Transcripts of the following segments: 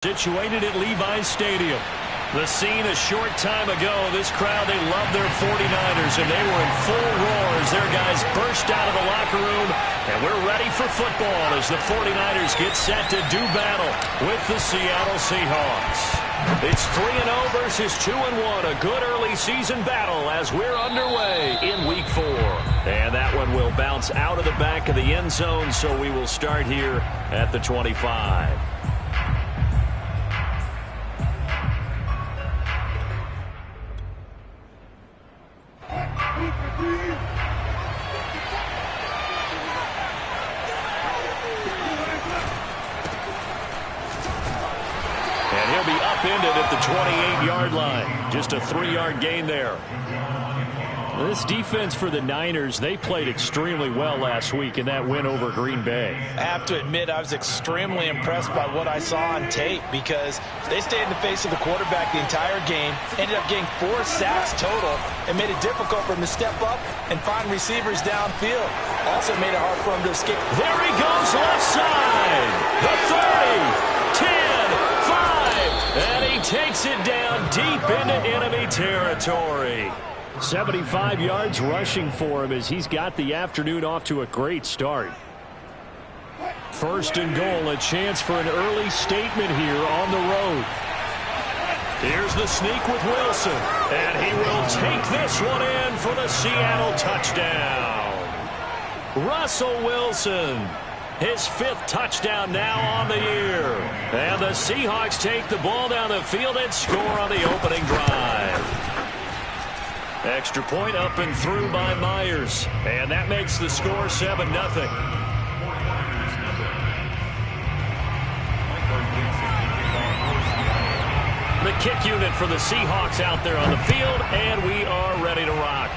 Situated at Levi's Stadium. The scene a short time ago. This crowd, they love their 49ers, and they were in full roar as their guys burst out of the locker room. And we're ready for football as the 49ers get set to do battle with the Seattle Seahawks. It's 3-0 versus 2-1, a good early season battle as we're underway in Week 4. And that one will bounce out of the back of the end zone, so we will start here at the 25. Upended at the 28-yard line. Just a 3-yard gain there. This defense for the Niners, they played extremely well last week in that win over Green Bay. I have to admit, I was extremely impressed by what I saw on tape because they stayed in the face of the quarterback the entire game, ended up getting 4 sacks total, and made it difficult for him to step up and find receivers downfield. Also made it hard for him to escape. There he goes, left side. The 30, 10, 5, and he takes it down deep into enemy territory. 75 yards rushing for him as he's got the afternoon off to a great start. First and goal, a chance for an early statement here on the road. Here's the sneak with Wilson, and he will take this one in for the Seattle touchdown. Russell Wilson, his 5th touchdown now on the year. And the Seahawks take the ball down the field and score on the opening drive. Extra point up and through by Myers. And that makes the score 7-0. The kick unit for the Seahawks out there on the field, and we are ready to rock.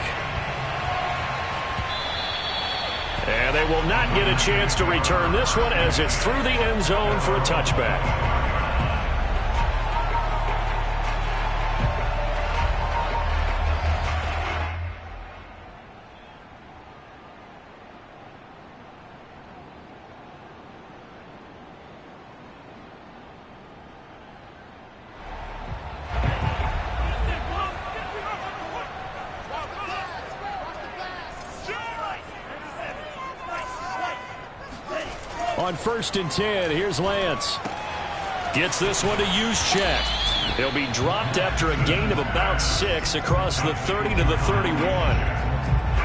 And they will not get a chance to return this one as it's through the end zone for a touchback. On 1st and 10, here's Lance. Gets this one to Juszczyk. He'll be dropped after a gain of about 6 across the 30 to the 31.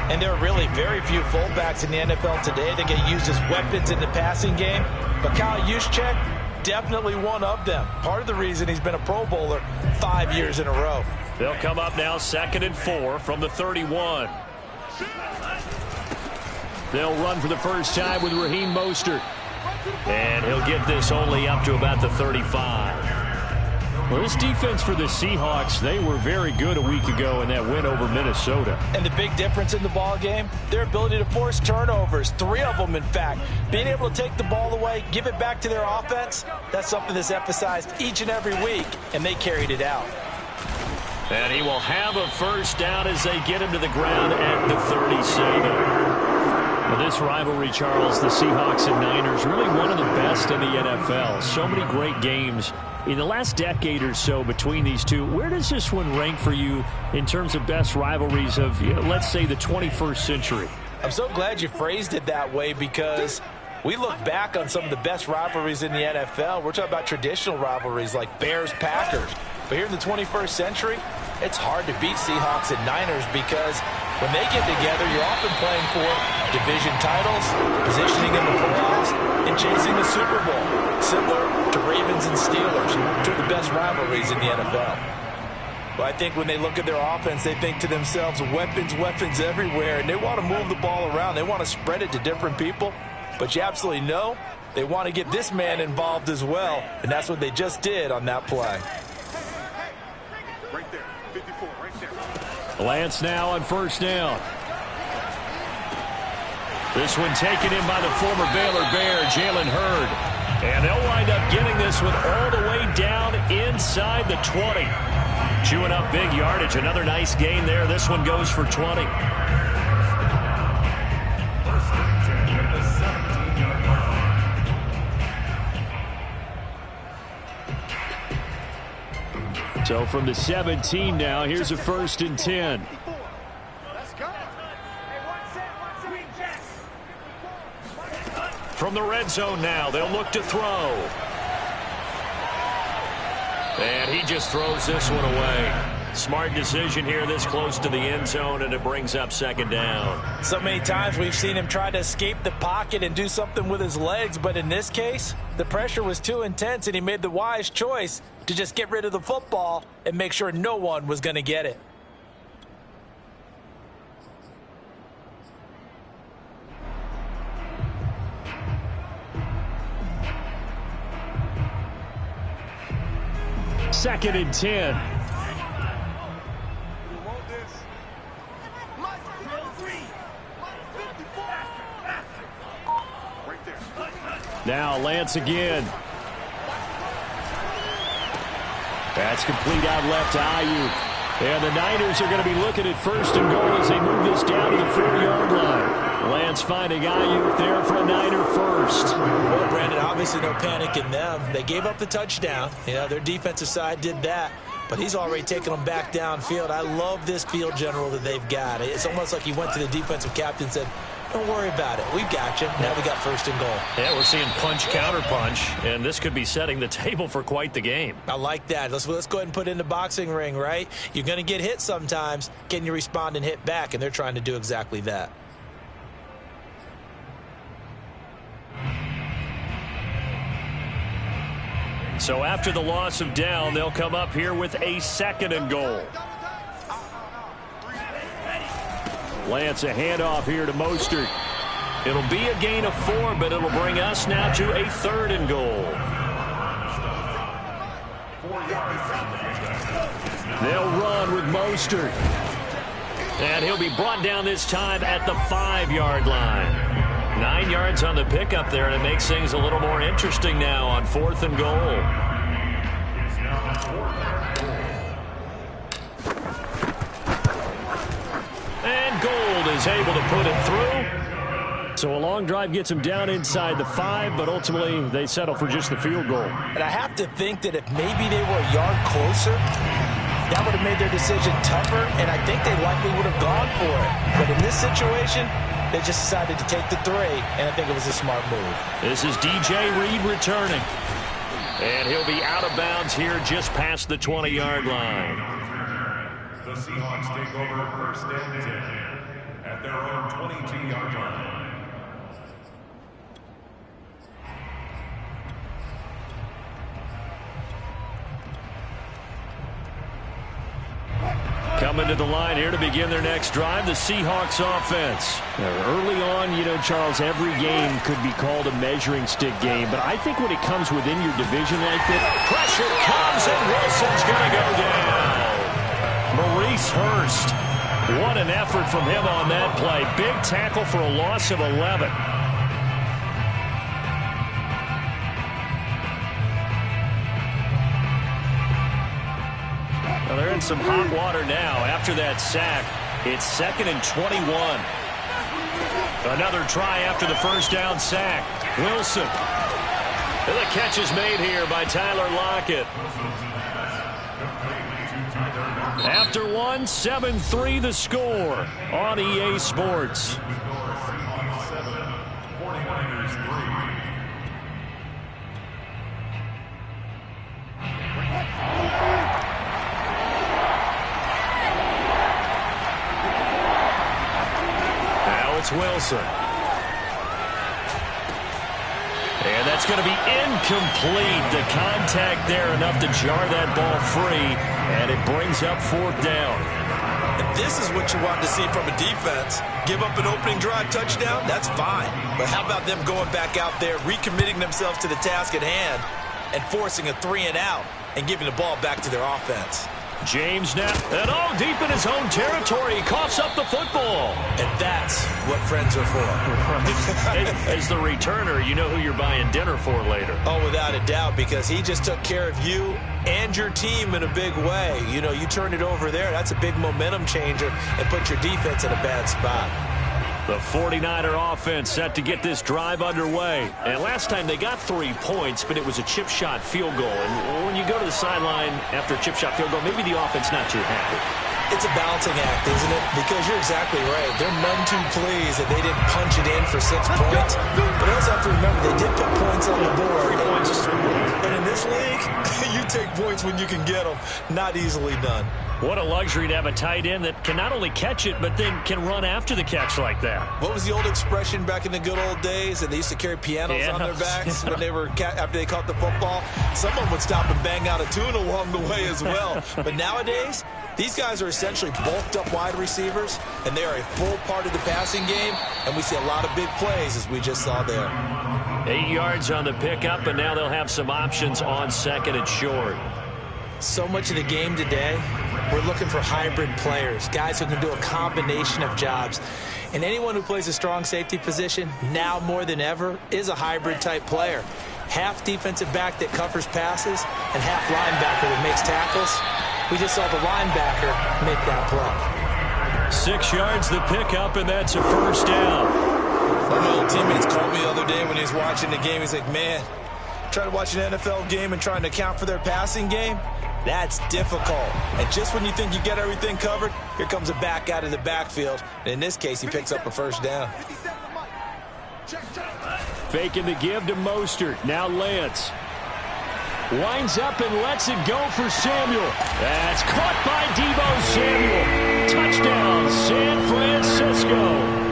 And there are really very few fullbacks in the NFL today that get used as weapons in the passing game. But Kyle Juszczyk, definitely one of them. Part of the reason he's been a Pro Bowler 5 years in a row. They'll come up now 2nd and 4 from the 31. They'll run for the first time with Raheem Mostert. And he'll get this only up to about the 35. Well, this defense for the Seahawks, they were very good a week ago in that win over Minnesota. And the big difference in the ball game, their ability to force turnovers, 3 of them in fact. Being able to take the ball away, give it back to their offense, that's something that's emphasized each and every week, and they carried it out. And he will have a first down as they get him to the ground at the 37. Well, this rivalry, Charles, the Seahawks and Niners, really one of the best in the NFL. So many great games in the last decade or so between these two. Where does this one rank for you in terms of best rivalries of, let's say, the 21st century? I'm so glad you phrased it that way because we look back on some of the best rivalries in the NFL. We're talking about traditional rivalries like Bears-Packers. But here in the 21st century, it's hard to beat Seahawks and Niners because when they get together, you're often playing for division titles, positioning in the playoffs, and chasing the Super Bowl. Similar to Ravens and Steelers, two of the best rivalries in the NFL. But I think when they look at their offense, they think to themselves, weapons, weapons everywhere, and they want to move the ball around. They want to spread it to different people. But you absolutely know they want to get this man involved as well, and that's what they just did on that play. Right there, 54, right there. Lance now on first down. This one taken in by the former Baylor Bear, Jalen Hurd. And they'll wind up getting this one all the way down inside the 20. Chewing up big yardage. Another nice gain there. This one goes for 20. So from the 17 now, here's a 1st and 10. From the red zone now, they'll look to throw. And he just throws this one away. Smart decision here this close to the end zone, and it brings up 2nd down. So many times we've seen him try to escape the pocket and do something with his legs, but in this case, the pressure was too intense, and he made the wise choice to just get rid of the football and make sure no one was going to get it. Second and 10. Now Lance again. That's complete out left to Ayuk. And the Niners are going to be looking at 1st and goal as they move this down to the 4-yard line. Lance finding Ayuk there for a Niner first. Well, Brandon, obviously no panic in them. They gave up the touchdown. You know, their defensive side did that. But he's already taken them back downfield. I love this field general that they've got. It's almost like he went to the defensive captain and said, don't worry about it. We've got you. Now we got 1st and goal. Yeah, we're seeing punch, counter punch, and this could be setting the table for quite the game. I like that. Let's go ahead and put it in the boxing ring, right? You're going to get hit sometimes. Can you respond and hit back? And they're trying to do exactly that. So after the loss of down, they'll come up here with a 2nd and goal. Lance, a handoff here to Mostert. It'll be a gain of 4, but it'll bring us now to a 3rd and goal. They'll run with Mostert. And he'll be brought down this time at the 5-yard line. 9 yards on the pickup there, and it makes things a little more interesting now on 4th and goal. And Gold is able to put it through. So a long drive gets him down inside the 5, but ultimately they settle for just the field goal. And I have to think that if maybe they were a yard closer, that would have made their decision tougher, and I think they likely would have gone for it. But in this situation, they just decided to take the 3, and I think it was a smart move. This is DJ Reed returning. And he'll be out of bounds here just past the 20-yard line. The Seahawks take over 1st and 10 at their own 22-yard line. Coming to the line here to begin their next drive, the Seahawks offense. Now, early on, you know, Charles, every game could be called a measuring stick game, but I think when it comes within your division like that, pressure comes and Wilson's going to go down. Maurice Hurst, what an effort from him on that play. Big tackle for a loss of 11. Well, they're in some hot water now after that sack. It's 2nd and 21. Another try after the first down sack. Wilson. And the catch is made here by Tyler Lockett. After one, 7-3 the score on EA Sports. Wilson. And that's going to be incomplete. The contact there enough to jar that ball free, and it brings up 4th down. And this is what you want to see from a defense. Give up an opening drive touchdown, that's fine. But how about them going back out there, recommitting themselves to the task at hand, and forcing a 3 and out, and giving the ball back to their offense. James now, and deep in his own territory, he coughs up the football. And that's what friends are for. As the returner, you know who you're buying dinner for later. Oh, without a doubt, because he just took care of you and your team in a big way. You know, you turn it over there, that's a big momentum changer and put your defense in a bad spot. The 49er offense set to get this drive underway. And last time they got 3 points, but it was a chip shot field goal. And when you go to the sideline after a chip shot field goal, maybe the offense not too happy. It's a balancing act, isn't it? Because you're exactly right. They're none too pleased that they didn't punch it in for 6 points. But you also have to remember they did put points on the board. 3 points is 3 points. And in this league, you take points when you can get them. Not easily done. What a luxury to have a tight end that can not only catch it, but then can run after the catch like that. What was the old expression back in the good old days? And they used to carry pianos on their backs when they were after they caught the football. Someone would stop and bang out a tune along the way as well. But nowadays, these guys are essentially bulked up wide receivers, and they are a full part of the passing game, and we see a lot of big plays as we just saw there. 8 yards on the pickup, and now they'll have some options on 2nd and short. So much of the game today, we're looking for hybrid players, guys who can do a combination of jobs. And anyone who plays a strong safety position, now more than ever, is a hybrid-type player. Half defensive back that covers passes and half linebacker that makes tackles. We just saw the linebacker make that play. 6 yards the pickup, and that's a first down. One of my old teammates called me the other day when he was watching the game. He's like, man, trying to watch an NFL game and trying to account for their passing game, that's difficult. And just when you think you get everything covered, here comes a back out of the backfield. And in this case, he picks up a first down. Faking the give to Mostert. Now Lance. Winds up and lets it go for Samuel. That's caught by Deebo Samuel. Touchdown, San Francisco.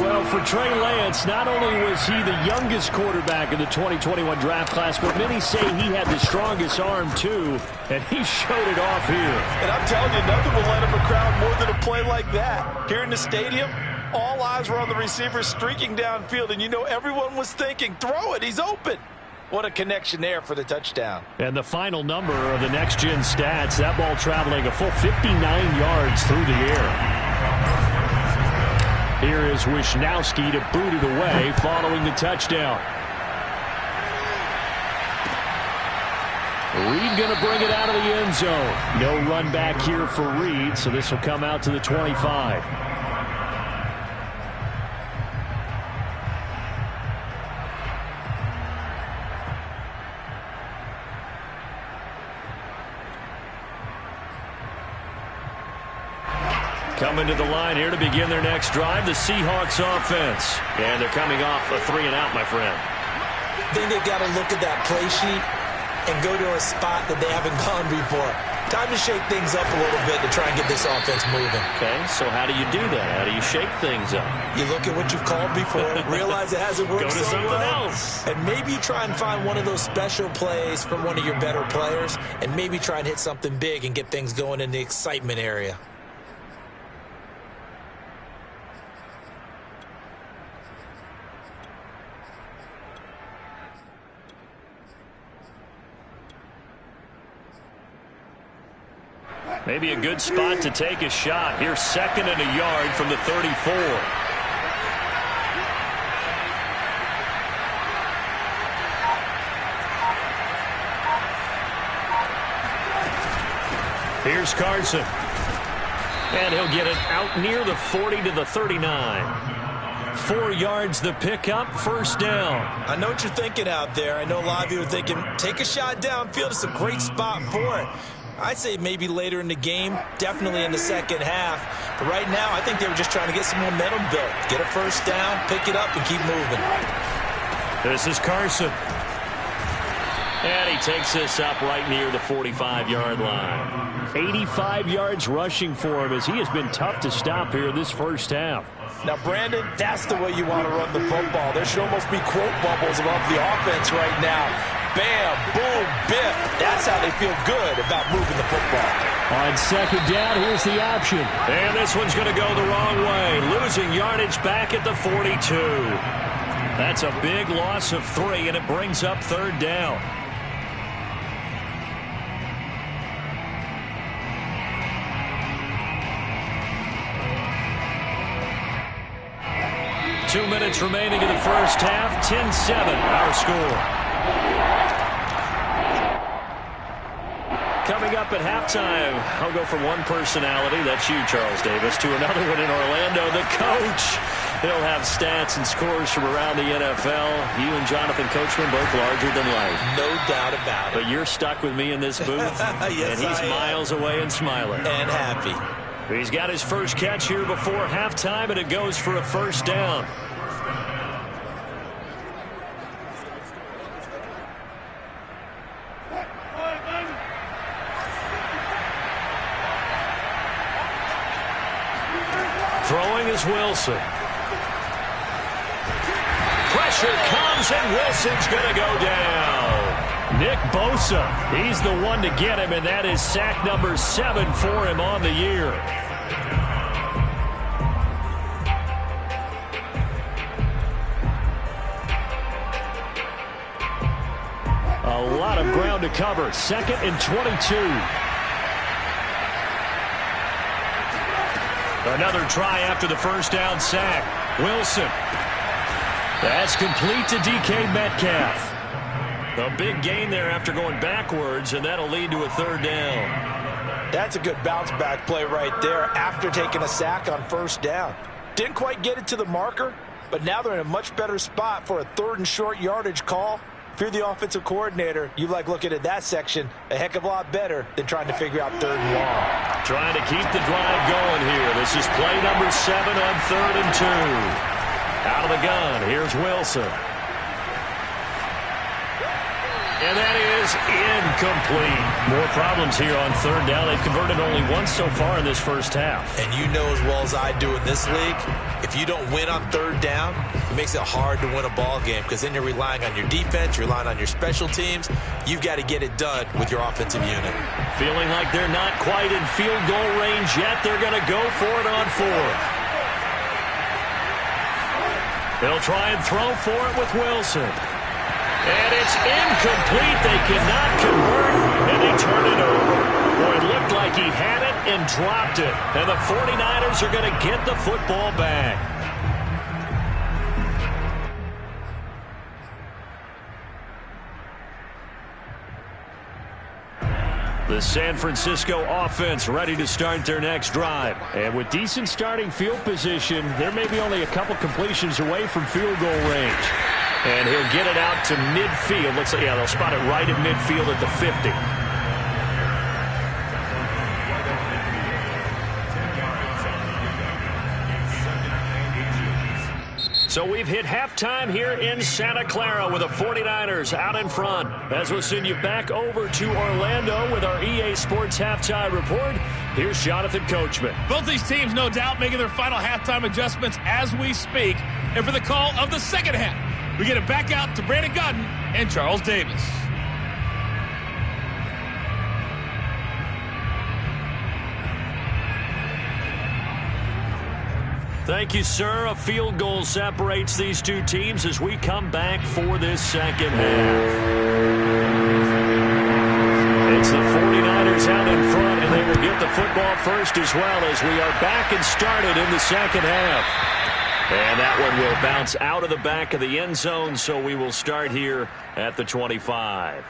Well, for Trey Lance, not only was he the youngest quarterback in the 2021 draft class, but many say he had the strongest arm, too, and he showed it off here. And I'm telling you, nothing will light up a crowd more than a play like that. Here in the stadium, all eyes were on the receiver streaking downfield, and you know everyone was thinking, throw it, he's open. What a connection there for the touchdown. And the final number of the next-gen stats, that ball traveling a full 59 yards through the air. Here is Wisnowski to boot it away following the touchdown. Reed going to bring it out of the end zone. No run back here for Reed, so this will come out to the 25. Coming to the line here to begin their next drive, the Seahawks offense. And they're coming off a 3-and-out, my friend. I think they've got to look at that play sheet and go to a spot that they haven't gone before. Time to shake things up a little bit to try and get this offense moving. Okay, so how do you do that? How do you shake things up? You look at what you've called before, realize it hasn't worked go to so something well, else. and maybe try and find one of those special plays from one of your better players, and maybe try and hit something big and get things going in the excitement area. Maybe a good spot to take a shot. Here's 2nd and a yard from the 34. Here's Carson. And he'll get it out near the 40 to the 39. 4 yards the pickup, first down. I know what you're thinking out there. I know a lot of you are thinking, take a shot downfield. It's a great spot for it. I'd say maybe later in the game, definitely in the second half. But right now, I think they were just trying to get some momentum built. Get a first down, pick it up, and keep moving. This is Carson. And he takes this up right near the 45-yard line. 85 yards rushing for him as he has been tough to stop here in this first half. Now, Brandon, that's the way you want to run the football. There should almost be quote bubbles above the offense right now. Bam, boom, biff. That's how they feel good about moving the football. On second down, here's the option. And this one's going to go the wrong way. Losing yardage back at the 42. That's a big loss of 3, and it brings up third down. Two minutes remaining in the first half. 10-7, our score. Coming up at halftime, I'll go from one personality, that's you, Charles Davis, to another one in Orlando, the coach. He'll have stats and scores from around the NFL. You and Jonathan Coachman both larger than life. No doubt about it. But you're stuck with me in this booth, yes, and he's miles away and smiling. And happy. He's got his first catch here before halftime, and it goes for a first down. Throwing is Wilson. Pressure comes, and Wilson's going to go down. Nick Bosa, he's the one to get him, and that is sack number 7 for him on the year. A lot of ground to cover. 2nd and 22. Another try after the first down sack. Wilson. That's complete to DK Metcalf. A big gain there after going backwards, and that'll lead to a 3rd down. That's a good bounce-back play right there after taking a sack on 1st down. Didn't quite get it to the marker, but now they're in a much better spot for a 3rd and short yardage call. If you're the offensive coordinator, you like looking at that section a heck of a lot better than trying to figure out 3rd and long. Trying to keep the drive going here. This is play number 7 on 3rd and 2. Out of the gun, here's Wilson. And that is incomplete. More problems here on 3rd down. They've converted only once so far in this first half. And you know as well as I do in this league, if you don't win on 3rd down, it makes it hard to win a ball game because then you're relying on your defense, you're relying on your special teams. You've got to get it done with your offensive unit. Feeling like they're not quite in field goal range yet. They're going to go for it on 4th. They'll try and throw for it with Wilson. And it's incomplete. They cannot convert, and they turn it over. Boy, it looked like he had it and dropped it. And the 49ers are going to get the football back. The San Francisco offense ready to start their next drive. And with decent starting field position, there may be only a couple completions away from field goal range. And he'll get it out to midfield. Looks like, yeah, they'll spot it right at midfield at the 50. So we've hit halftime here in Santa Clara with the 49ers out in front. As we'll send you back over to Orlando with our EA Sports Halftime Report, here's Jonathan Coachman. Both these teams, no doubt, making their final halftime adjustments as we speak. And for the call of the second half, we get it back out to Brandon Godden and Charles Davis. Thank you, sir. A field goal separates these two teams as we come back for this second half. It's the 49ers out in front, and they will get the football first as well as we are back and started in the second half. And that one will bounce out of the back of the end zone, so we will start here at the 25.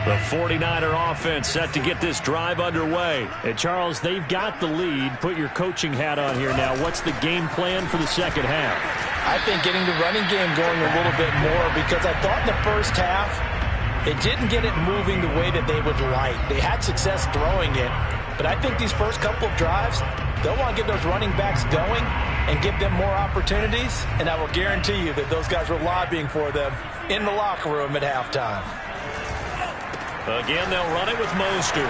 The 49er offense set to get this drive underway. And, Charles, they've got the lead. Put your coaching hat on here now. What's the game plan for the second half? I think getting the running game going a little bit more because I thought in the first half they didn't get it moving the way that they would like. They had success throwing it, but I think these first couple of drives, they'll want to get those running backs going and give them more opportunities, and I will guarantee you that those guys were lobbying for them in the locker room at halftime. Again, they'll run it with Mostert.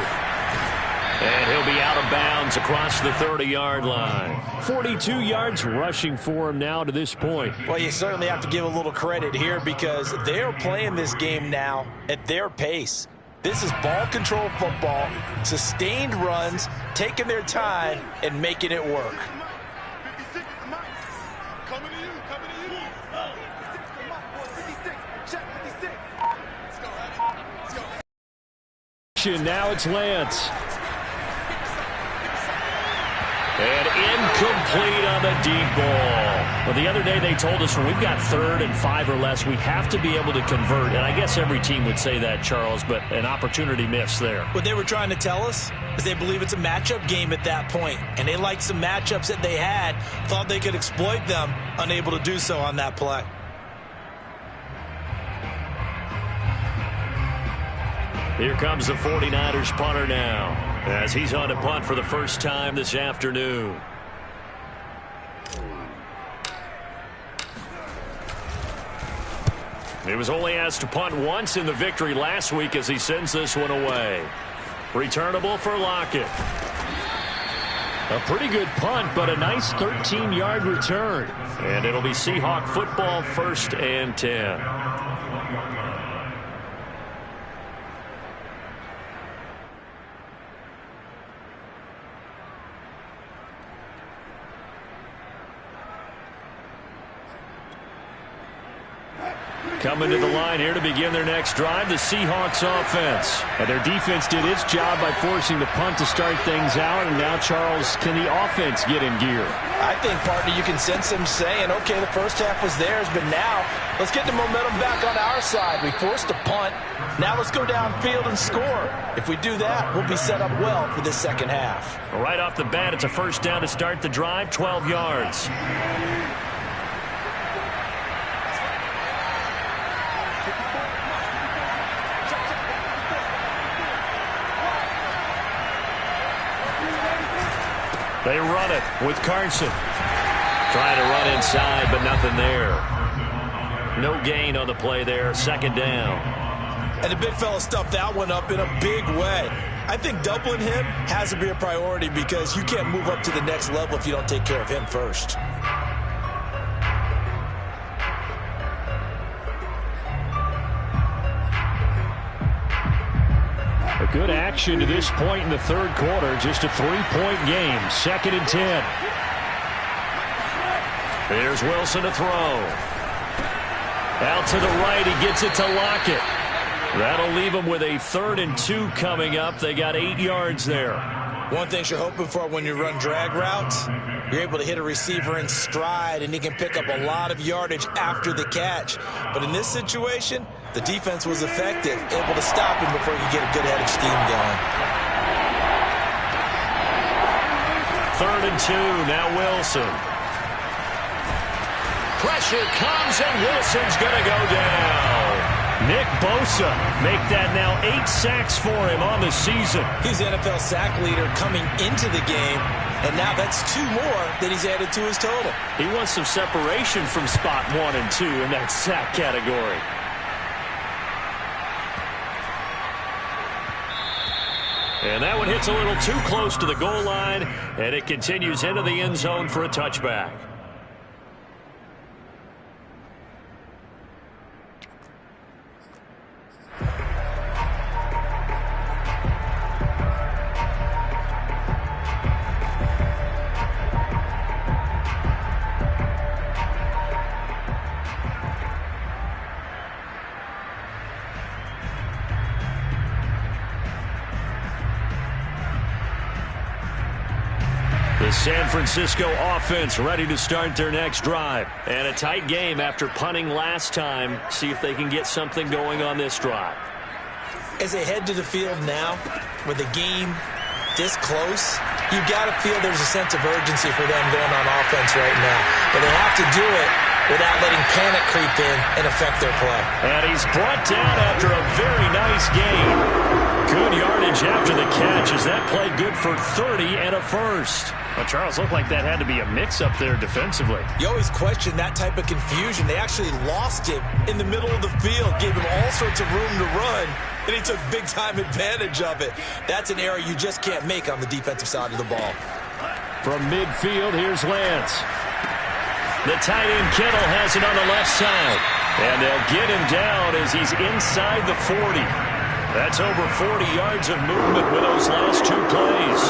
And he'll be out of bounds across the 30-yard line. 42 yards rushing for him now to this point. Well, you certainly have to give a little credit here because they're playing this game now at their pace. This is ball control football, sustained runs, taking their time, and making it work. action. Now it's Lance. And incomplete on the deep ball. Well, the other day they told us when we've got 3rd and 5 or less, we have to be able to convert. And I guess every team would say that, Charles, but an opportunity missed there. What they were trying to tell us is they believe it's a matchup game at that point. And they liked some matchups that they had, thought they could exploit them, unable to do so on that play. Here comes the 49ers punter now, as he's on to punt for the first time this afternoon. He was only asked to punt once in the victory last week as he sends this one away. Returnable for Lockett. A pretty good punt, but a nice 13-yard return. And it'll be Seahawk football, 1st and 10. Coming to the line here to begin their next drive, the Seahawks offense. And their defense did its job by forcing the punt to start things out. And now, Charles, can the offense get in gear? I think, partner, you can sense them saying, okay, the first half was theirs, but now let's get the momentum back on our side. We forced a punt. Now let's go downfield and score. If we do that, we'll be set up well for this second half. Right off the bat, it's a first down to start the drive, 12 yards. They run it with Carson. Trying to run inside, but nothing there. No gain on the play there. 2nd down. And the big fella stuffed that one up in a big way. I think doubling him has to be a priority because you can't move up to the next level if you don't take care of him first. A good action to this point in the 3rd quarter. Just a 3-point game. 2nd and 10. Here's Wilson to throw. Out to the right. He gets it to Lockett. That'll leave him with a 3rd and 2 coming up. They got 8 yards there. One thing you're hoping for when you run drag routes, you're able to hit a receiver in stride, and he can pick up a lot of yardage after the catch. But in this situation, the defense was effective, able to stop him before he could get a good head of steam going. 3rd and 2, now Wilson. Pressure comes, and Wilson's going to go down. Nick Bosa make that now 8 sacks for him on the season. He's the NFL sack leader coming into the game, and now that's 2 more that he's added to his total. He wants some separation from spot 1 and 2 in that sack category. And that one hits a little too close to the goal line, and it continues into the end zone for a touchback. The San Francisco offense ready to start their next drive. And a tight game after punting last time. See if they can get something going on this drive. As they head to the field now, with the game this close, you've got to feel there's a sense of urgency for them going on offense right now. But they have to do it without letting panic creep in and affect their play. And he's brought down after a very nice gain. Good yardage after the catch as that play good for 30 and a first. Well, Charles, looked like that had to be a mix-up there defensively. You always question that type of confusion. They actually lost him in the middle of the field, gave him all sorts of room to run, and he took big-time advantage of it. That's an error you just can't make on the defensive side of the ball. From midfield, here's Lance. The tight end Kittle has it on the left side. And they'll get him down as he's inside the 40. That's over 40 yards of movement with those last 2 plays.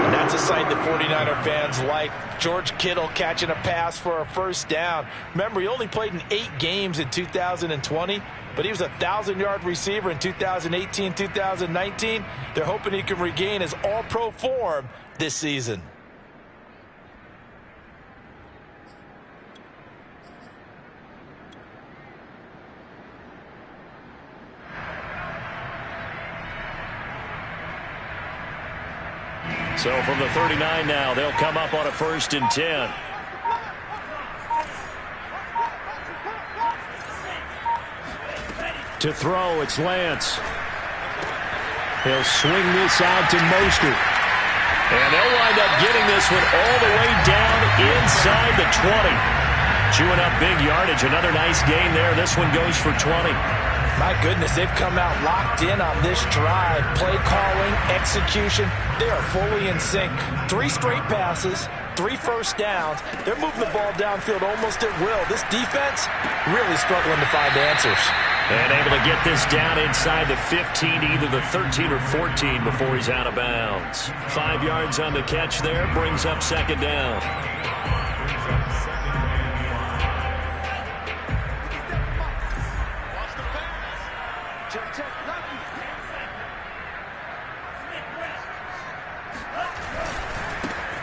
And that's a sight that 49er fans like. George Kittle catching a pass for a first down. Remember, he only played in 8 games in 2020, but he was a 1,000-yard receiver in 2018, 2019. They're hoping he can regain his all-pro form this season. So from the 39 now, they'll come up on a 1st and 10. To throw, it's Lance. He'll swing this out to Mostert. And they'll wind up getting this one all the way down inside the 20. Chewing up big yardage. Another nice gain there. This one goes for 20. My goodness, they've come out locked in on this drive. Play calling, execution, they are fully in sync. 3 straight passes, 3 first downs. They're moving the ball downfield almost at will. This defense really struggling to find answers. And able to get this down inside the 15, either the 13 or 14 before he's out of bounds. 5 yards on the catch there, brings up 2nd down.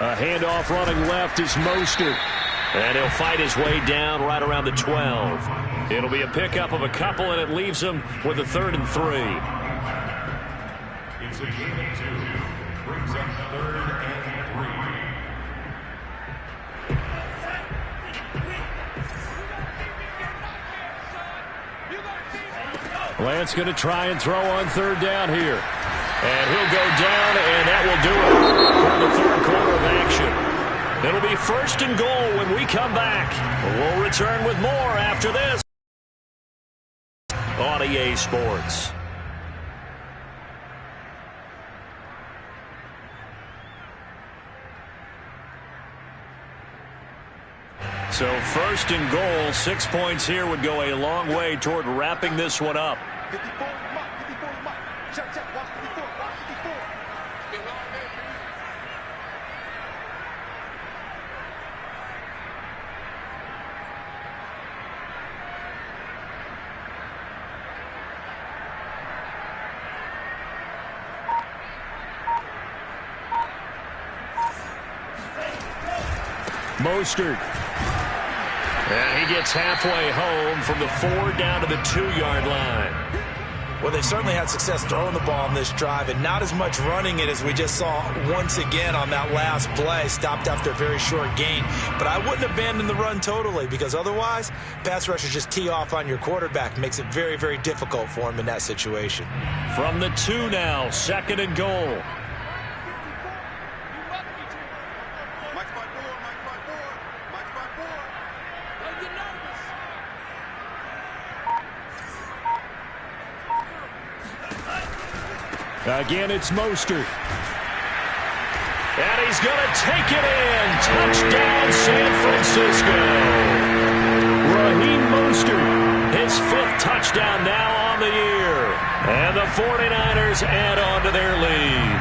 A handoff running left is Mostert. And he'll fight his way down right around the 12. It'll be a pickup of a couple, and it leaves him with a 3rd and 3. It's a gain of 2. Brings up 3rd and 3. Lance going to try and throw on 3rd down here. And he'll go down, and that will do it for the 3rd quarter of action. It'll be 1st and goal when we come back. We'll return with more after this on EA Sports. So 1st and goal, 6 points here would go a long way toward wrapping this one up. Mostert. And he gets halfway home from the 4 down to the 2-yard line. Well, they certainly had success throwing the ball on this drive, and not as much running it as we just saw once again on that last play. Stopped after a very short gain. But I wouldn't abandon the run totally, because otherwise, pass rushers just tee off on your quarterback. Makes it very, very difficult for him in that situation. From the 2 now, 2nd and goal. Again, it's Mostert. And he's going to take it in. Touchdown, San Francisco. Raheem Mostert, his 5th touchdown now on the year. And the 49ers add on to their lead.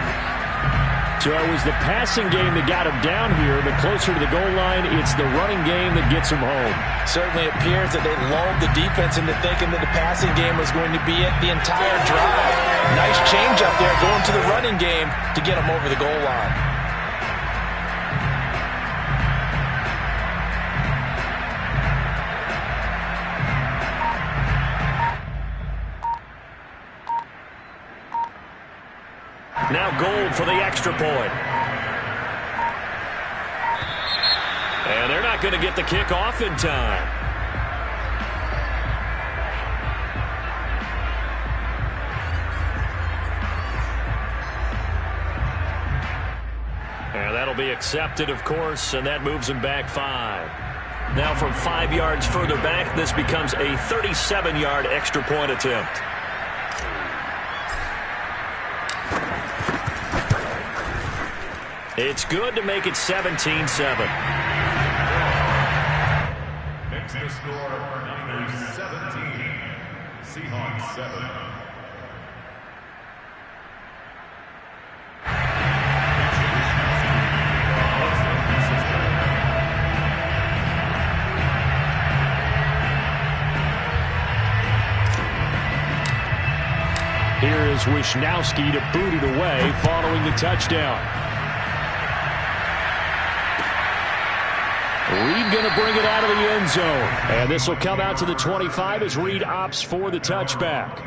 So it was the passing game that got him down here, but closer to the goal line, it's the running game that gets him home. Certainly appears that they lulled the defense into thinking that the passing game was going to be it the entire drive. Nice change up there going to the running game to get him over the goal line. Now Gold for the extra point. And they're not going to get the kick off in time. And that'll be accepted, of course, and that moves him back 5. Now from 5 yards further back, this becomes a 37-yard extra point attempt. It's good to make it 17-7. Next to score, Niners 17, Seahawks 7. Here is Wisnowski to boot it away following the touchdown. Reed going to bring it out of the end zone. And this will come out to the 25 as Reed opts for the touchback.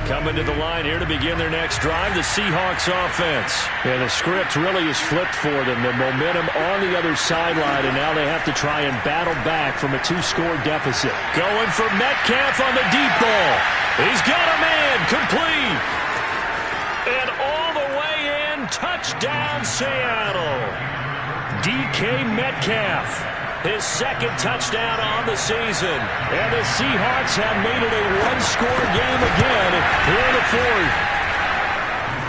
Coming to the line here to begin their next drive, the Seahawks offense. Yeah, the script really is flipped for them. The momentum on the other sideline, and now they have to try and battle back from a two-score deficit. Going for Metcalf on the deep ball. He's got a man, complete. And all the way in, touchdown Seattle. DK Metcalf. His second touchdown on the season. And the Seahawks have made it a one-score game again here in the fourth.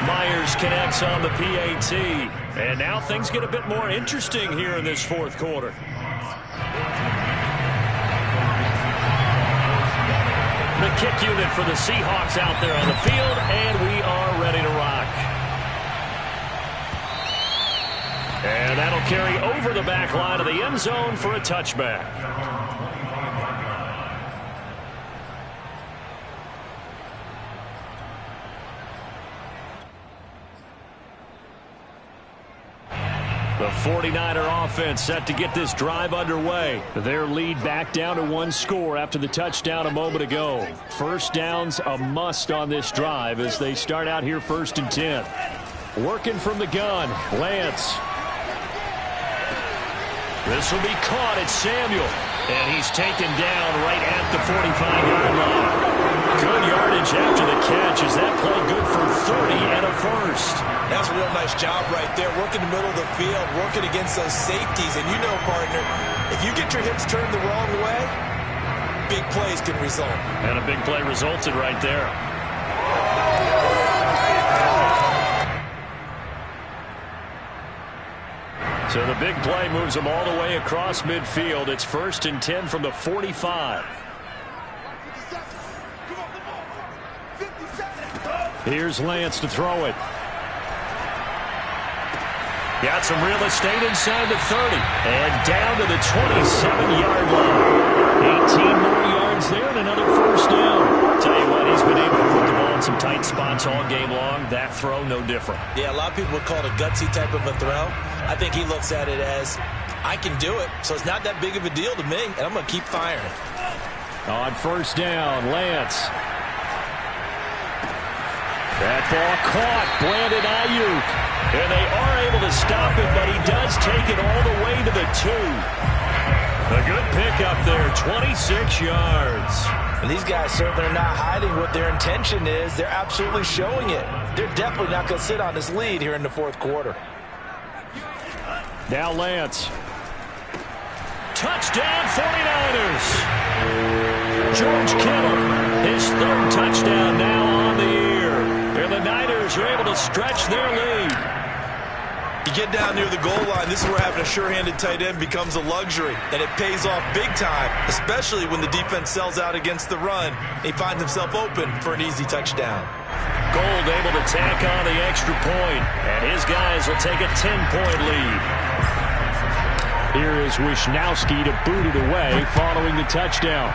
Myers connects on the PAT. And now things get a bit more interesting here in this fourth quarter. The kick unit for the Seahawks out there on the field, and we are ready to rock. And that'll carry over the back line of the end zone for a touchback. The 49er offense set to get this drive underway. Their lead back down to one score after the touchdown a moment ago. First down's a must on this drive as they start out here 1st and 10. Working from the gun, Lance. This will be caught at Samuel. And he's taken down right at the 45-yard line. Good yardage after the catch. Is that play good for 30 and a first? That's a real nice job right there. Working the middle of the field, working against those safeties. And you know, partner, if you get your hips turned the wrong way, big plays can result. And a big play resulted right there. So the big play moves them all the way across midfield. It's 1st and 10 from the 45. Here's Lance to throw it. Got some real estate inside the 30. And down to the 27-yard line. 18 more yards there and another first down. Tell you what, he's been able to put the ball in some tight spots all game long. That throw, no different. Yeah, a lot of people would call it a gutsy type of a throw. I think he looks at it as, I can do it, so it's not that big of a deal to me, and I'm going to keep firing. On first down, Lance. That ball caught, Brandon Ayuk. And they are able to stop it, but he does take it all the way to the 2. A good pickup there, 26 yards. And these guys certainly are not hiding what their intention is. They're absolutely showing it. They're definitely not going to sit on this lead here in the fourth quarter. Now Lance. Touchdown 49ers. George Kittle, his 3rd touchdown now on the year. And the Niners are able to stretch their lead. You get down near the goal line, this is where having a sure-handed tight end becomes a luxury. And it pays off big time, especially when the defense sells out against the run. He finds himself open for an easy touchdown. Gold able to tack on the extra point, and his guys will take a 10-point lead. Here is Wisnowski to boot it away following the touchdown.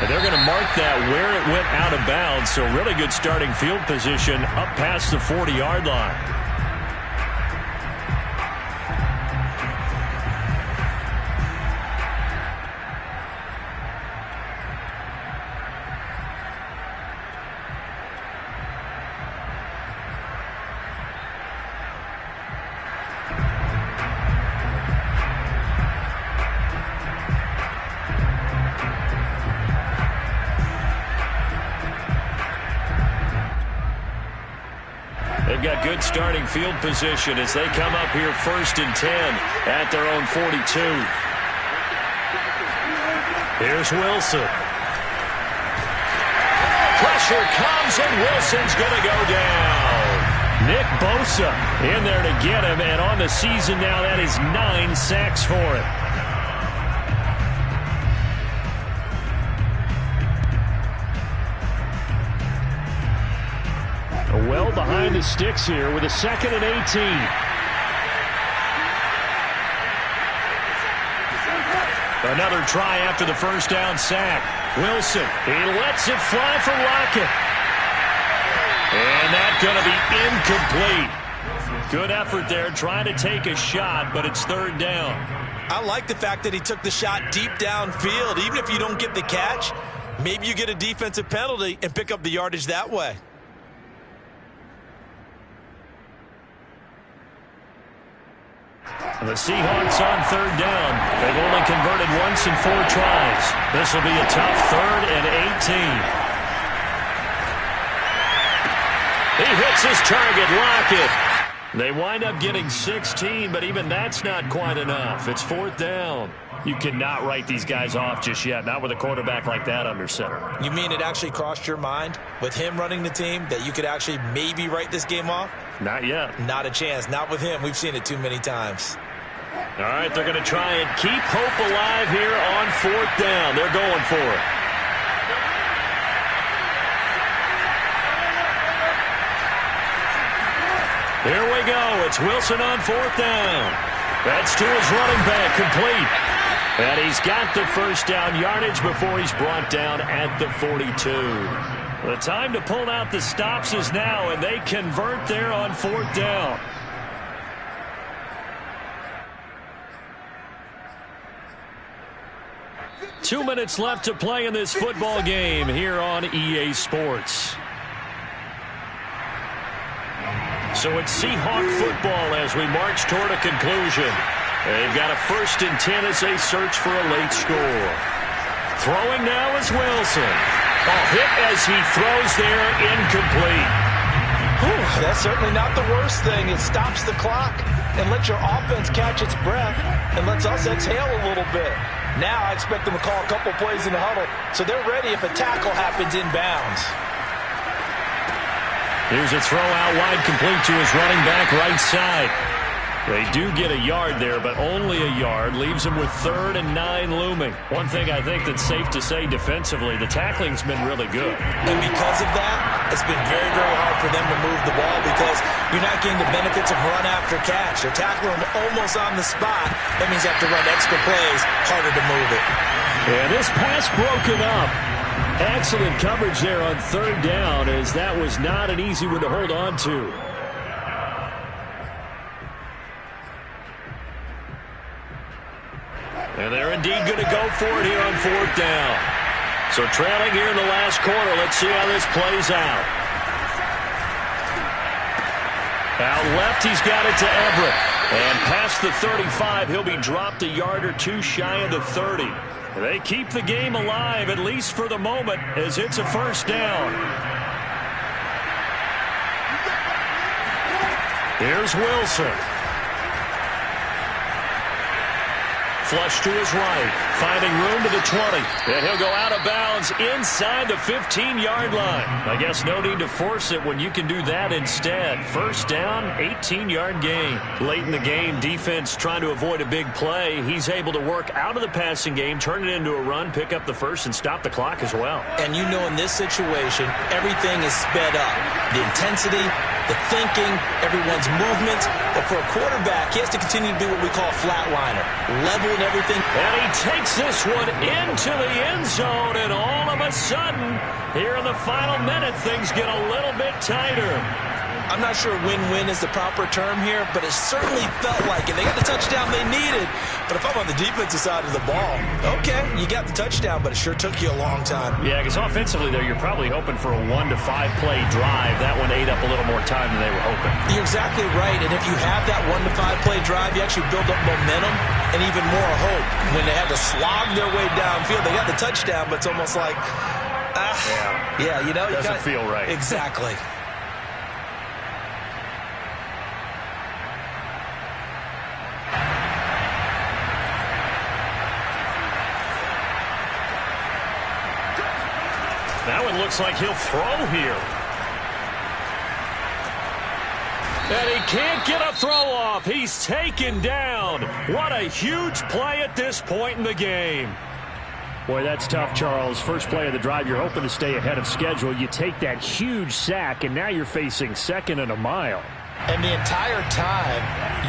And they're going to mark that where it went out of bounds, so really good starting field position up past the 40-yard line. They've got good starting field position as they come up here 1st and 10 at their own 42. Here's Wilson. Pressure comes and Wilson's going to go down. Nick Bosa in there to get him, and on the season now that is 9 sacks for him. well behind the sticks here with a 2nd and 18. Another try after the first down sack. Wilson, he lets it fly for Lockett. And that's going to be incomplete. Good effort there trying to take a shot, but it's 3rd down. I like the fact that he took the shot deep downfield. Even if you don't get the catch, maybe you get a defensive penalty and pick up the yardage that way. The Seahawks on 3rd down. They've only converted once in 4 tries. This will be a tough 3rd and 18. He hits his target, Lockett. They wind up getting 16, but even that's not quite enough. It's 4th down. You cannot write these guys off just yet, not with a quarterback like that under center. You mean it actually crossed your mind with him running the team that you could actually maybe write this game off? Not yet. Not a chance. Not with him. We've seen it too many times. All right, they're going to try and keep hope alive here on 4th down. They're going for it. Here we go. It's Wilson on 4th down. That's to his running back, complete. And he's got the first down yardage before he's brought down at the 42. The time to pull out the stops is now, and they convert there on 4th down. Two minutes left to play in this football game here on EA Sports. So it's Seahawk football as we march toward a conclusion. They've got a 1st and 10 as they search for a late score. Throwing now is Wilson. A hit as he throws there, incomplete. Whew, that's certainly not the worst thing. It stops the clock and lets your offense catch its breath and lets us exhale a little bit. Now I expect them to call a couple plays in the huddle so they're ready if a tackle happens inbounds. Here's a throw out wide, complete to his running back right side. They do get a yard there, but only a yard. Leaves him with 3rd and 9 looming. One thing I think that's safe to say defensively, the tackling's been really good. And because of that, it's been very, very hard for them to move the ball because you're not getting the benefits of run after catch. They're tackling them almost on the spot. That means you have to run extra plays, harder to move it. And this pass broken up. Excellent coverage there on 3rd down, as that was not an easy one to hold on to. And they're indeed going to go for it here on 4th down. So trailing here in the last quarter. Let's see how this plays out. Out left, he's got it to Everett. And past the 35, he'll be dropped a yard or two shy of the 30. They keep the game alive, at least for the moment, as it's a 1st down. Here's Wilson. Flush to his right, finding room to the 20. And he'll go out of bounds inside the 15-yard line. I guess no need to force it when you can do that instead. 1st down, 18-yard gain. Late in the game, defense trying to avoid a big play. He's able to work out of the passing game, turn it into a run, pick up the 1st, and stop the clock as well. And you know in this situation, everything is sped up. The intensity, the thinking, everyone's movements. But for a quarterback, he has to continue to do what we call a flatliner. Level and everything. And he takes this one into the end zone, and all of a sudden, here in the final minute, things get a little bit tighter. I'm not sure win-win is the proper term here, but it certainly felt like it. They got the touchdown they needed. But if I'm on the defensive side of the ball, okay, you got the touchdown, but it sure took you a long time. Yeah, because offensively there, you're probably hoping for a 1 to 5 play drive. That one ate up a little more time than they were hoping. You're exactly right. And if you have that 1 to 5 play drive, you actually build up momentum and even more hope. When they had to slog their way downfield, they got the touchdown, but it's almost like, yeah, you know, doesn't feel right. Exactly. Now it looks like he'll throw here. And he can't get a throw off. He's taken down. What a huge play at this point in the game. Boy, that's tough, Charles. First play of the drive, you're hoping to stay ahead of schedule. You take that huge sack, and now you're facing second and a mile. And the entire time,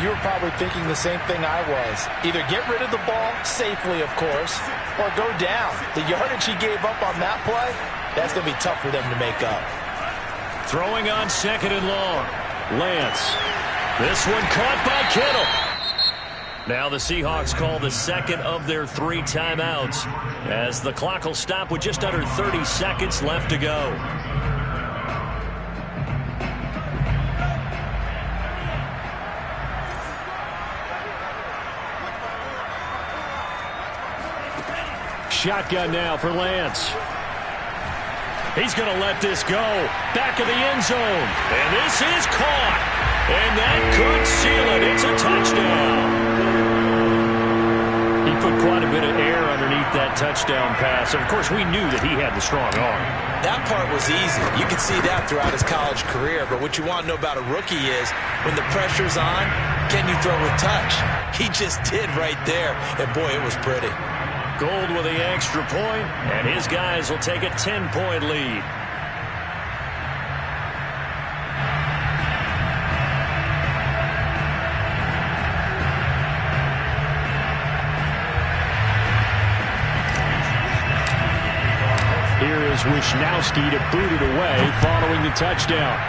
you were probably thinking the same thing I was. Either get rid of the ball, safely, of course, or go down. The yardage he gave up on that play, that's going to be tough for them to make up. Throwing on second and long. Lance. This one caught by Kittle. Now the Seahawks call the second of their 3 timeouts as the clock will stop with just under 30 seconds left to go. Shotgun now for Lance. He's going to let this go. Back of the end zone. And this is caught. And that could seal it. It's a touchdown. He put quite a bit of air underneath that touchdown pass. Of course, we knew that he had the strong arm. That part was easy. You can see that throughout his college career. But what you want to know about a rookie is when the pressure's on, can you throw with touch? He just did right there. And, boy, it was pretty. Gold with the extra point, and his guys will take a 10-point lead. Here is Wisnowski to boot it away following the touchdown.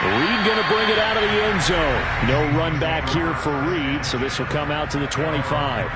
Reed going to bring it out of the end zone. No run back here for Reed, so this will come out to the 25.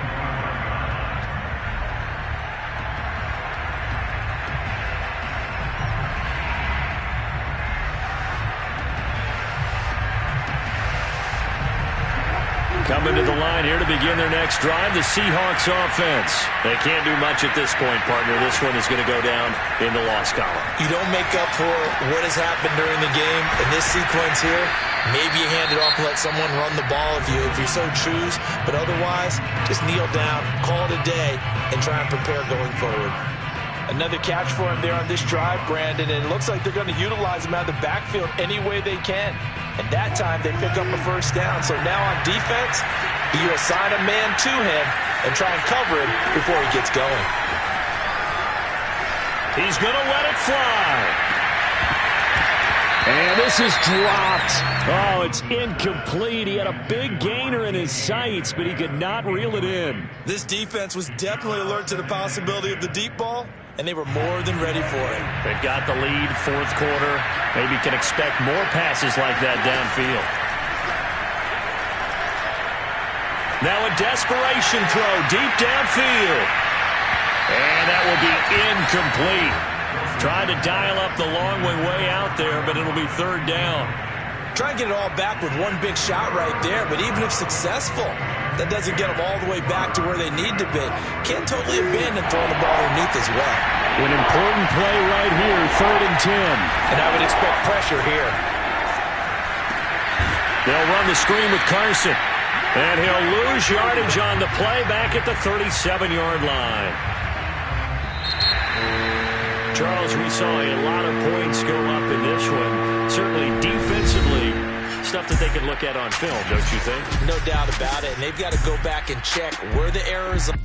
Coming to the line here to begin their next drive, the Seahawks offense. They can't do much at this point, partner. This one is going to go down in the loss column. You don't make up for what has happened during the game. In this sequence here, maybe you hand it off and let someone run the ball if you so choose. But otherwise, just kneel down, call it a day, and try and prepare going forward. Another catch for him there on this drive, Brandon, and it looks like they're going to utilize him out of the backfield any way they can. And that time, they pick up a first down. So now on defense, you assign a man to him and try and cover him before he gets going. He's going to let it fly. And this is dropped. Oh, it's incomplete. He had a big gainer in his sights, but he could not reel it in. This defense was definitely alert to the possibility of the deep ball, and they were more than ready for it. They've got the lead, fourth quarter. Maybe can expect more passes like that downfield. Now a desperation throw deep downfield. And that will be incomplete. Tried to dial up the long way out there, but it'll be third down. Try and get it all back with one big shot right there, but even if successful, that doesn't get them all the way back to where they need to be. Can't totally abandon throwing the ball underneath as well. An important play right here, 3rd and 10. And I would expect pressure here. They'll run the screen with Carson. And he'll lose yardage on the play back at the 37-yard line. Charles, we saw a lot of points go up in this one. Certainly defensively, stuff that they can look at on film, don't you think? No doubt about it. And they've got to go back and check where the errors are.